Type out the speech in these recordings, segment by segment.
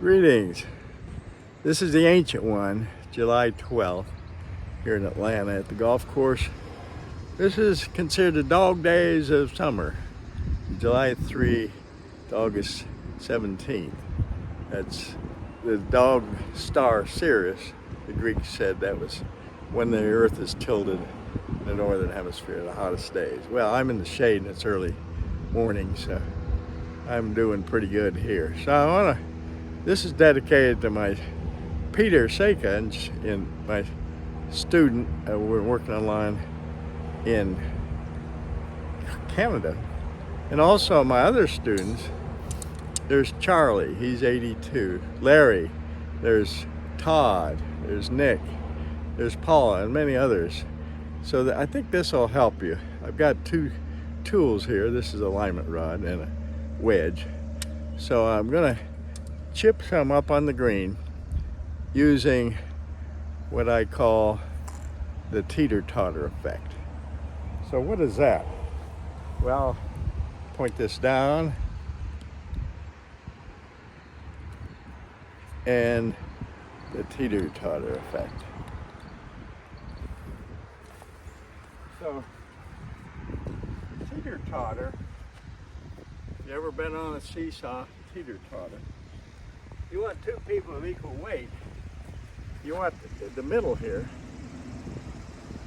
Greetings. This is the ancient one, July 12th, here in Atlanta at the golf course. This is considered the dog days of summer, July 3 to August 17th. That's the dog star Sirius. The Greeks said that was when the earth is tilted in the northern hemisphere, the hottest days. Well, I'm in the shade and it's early morning, so I'm doing pretty good here. So this is dedicated to my Teeter and my student. We're working online in Canada. And also my other students, there's Charlie, he's 82, Larry, there's Todd, there's Nick, there's Paula, and many others. So I think this will help you. I've got two tools here. This is a alignment rod and a wedge. So I'm gonna chip some up on the green using what I call the Teeter totter effect. So what is that? Well, point this down and the Teeter totter effect. So Teeter totter, if you ever been on a seesaw, teeter totter, you want two people of equal weight. You want the middle here.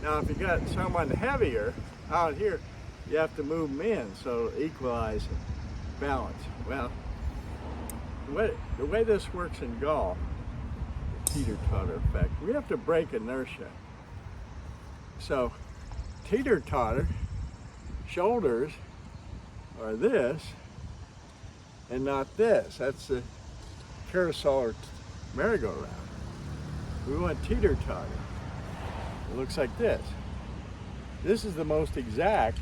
Now if you got someone heavier out here, you have to move them in so equalize and balance. Well, the way this works in golf, the teeter totter effect, we have to break inertia. So teeter totter, shoulders are this and not this. That's the carousel or merry-go-round. We want teeter totter. It looks like this. This is the most exact.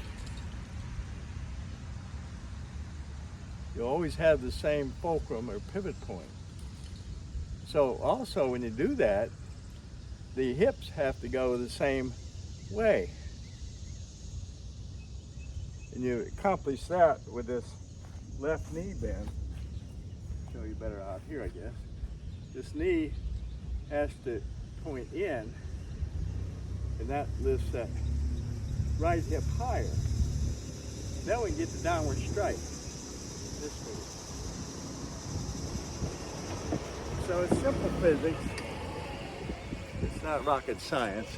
You'll always have the same fulcrum or pivot point. So also when you do that, the hips have to go the same way. And you accomplish that with this left knee bend. Show you better out here, I guess. This knee has to point in, and that lifts that right hip higher. Then we can get the downward strike. This move. So it's simple physics. It's not rocket science.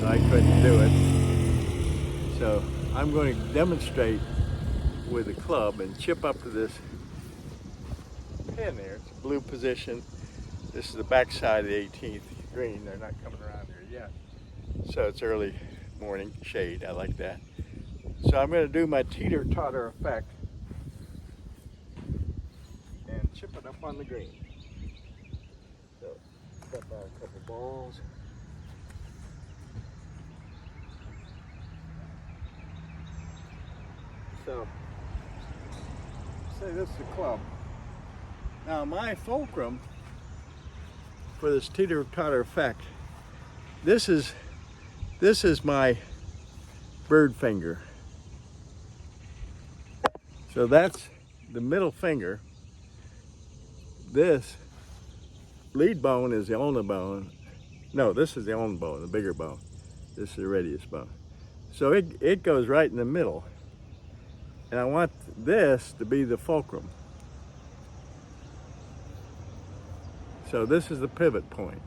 So I couldn't do it. So I'm going to demonstrate with a club and chip up to this pin there. It's a blue position. This is the back side of the 18th green. They're not coming around there yet. So it's early morning shade. I like that. So I'm going to do my teeter totter effect and chip it up on the green. So step out a couple balls. So say this is the club. Now my fulcrum for this teeter totter effect, this is my bird finger. So that's the middle finger. This lead bone is the ulnar bone. No, this is the ulnar bone, the bigger bone. This is the radius bone. So it goes right in the middle. And I want this to be the fulcrum. So this is the pivot point.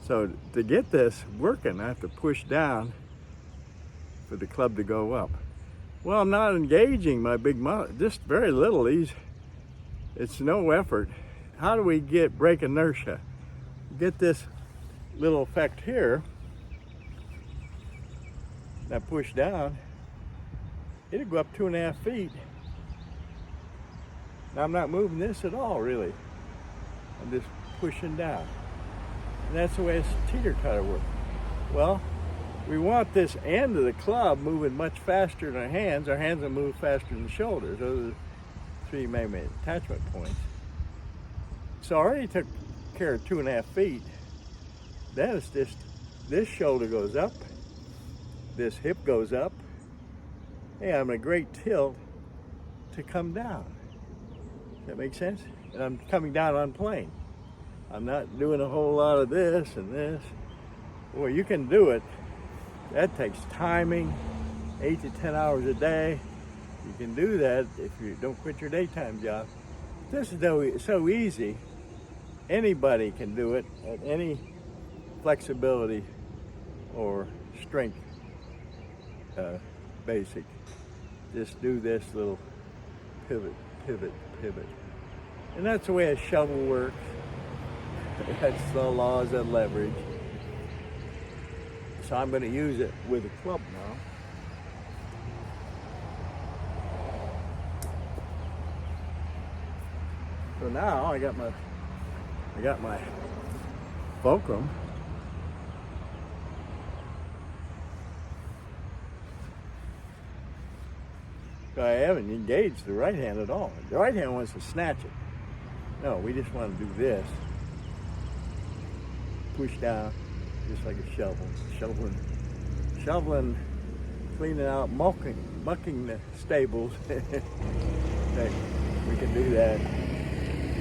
So to get this working, I have to push down for the club to go up. Well, I'm not engaging my big muscle, just very little. It's no effort. How do we break inertia? Get this little effect here. Now push down. It'll go up 2.5 feet. Now I'm not moving this at all, really. I'm just pushing down. And that's the way a teeter totter works. Well, we want this end of the club moving much faster than our hands. Our hands will move faster than the shoulders. Those are the three main attachment points. So I already took care of 2.5 feet. Then it's just, this shoulder goes up, this hip goes up. Hey, I'm a great tilt to come down. That makes sense? And I'm coming down on plane. I'm not doing a whole lot of this and this. Well, you can do it. That takes timing, 8 to 10 hours a day. You can do that if you don't quit your daytime job. This is so easy. Anybody can do it at any flexibility or strength basic. Just do this little pivot, pivot, pivot. And that's the way a shovel works. That's the laws of leverage. So I'm going to use it with a club now. So now I got my fulcrum. So I haven't engaged the right hand at all. The right hand wants to snatch it. No, we just want to do this. Push down, just like a shovel. Shoveling, cleaning out, mucking the stables. Okay, we can do that.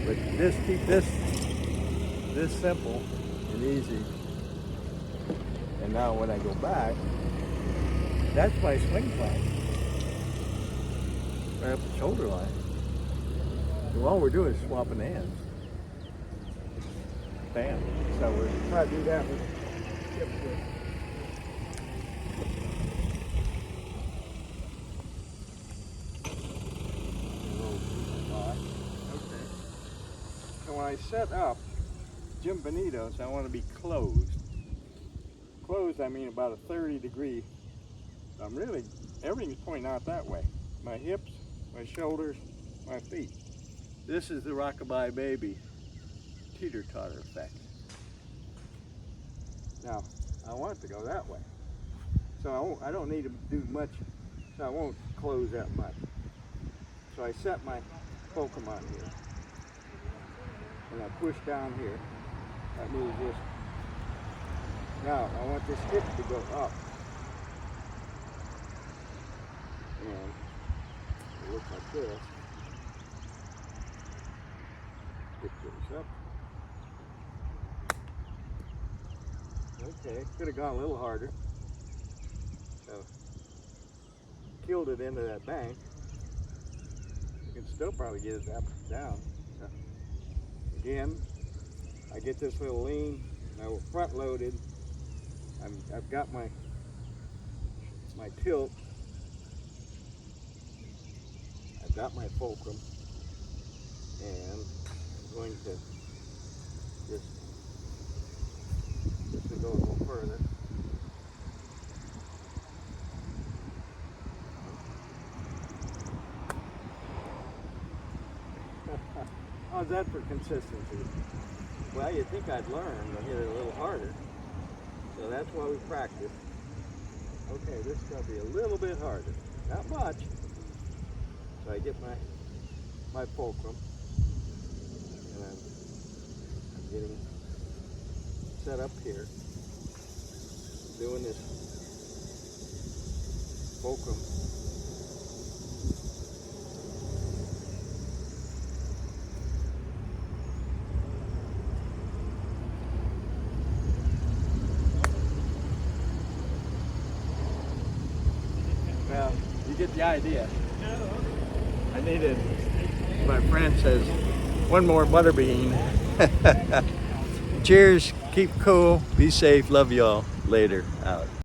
But just keep this simple and easy. And now when I go back, that's my swing plan. Right up the shoulder line. So all we're doing is swapping hands. Bam. So we're trying to do that with hips. Okay. So when I set up Jim Benito's, I want to be closed. Closed, I mean about a 30-degree. I'm really, everything's pointing out that way. My hips, my shoulders, my feet. This is the Rockabye Baby Teeter totter effect. Now, I want it to go that way. So I don't need to do much, so I won't close that much. So I set my fulcrum on here. And I push down here. That moves this. Now, I want this hip to go up. And it looks like this. Hip goes up. Okay, could have gone a little harder. So, killed it into that bank. You can still probably get it up and down. So, again, I get this little lean. Now we're front loaded. I've got my tilt. I've got my fulcrum, and I'm going to just go a little further. How's that for consistency? Well, you'd think I'd learn to hit it a little harder. So that's why we practice. Okay, this is going to be a little bit harder. Not much. So I get my fulcrum. And I'm getting set up here. Doing this fulcrum. Well, you get the idea. I needed, my friend says, one more butterbean. Cheers, keep cool, be safe, love y'all. Later, out.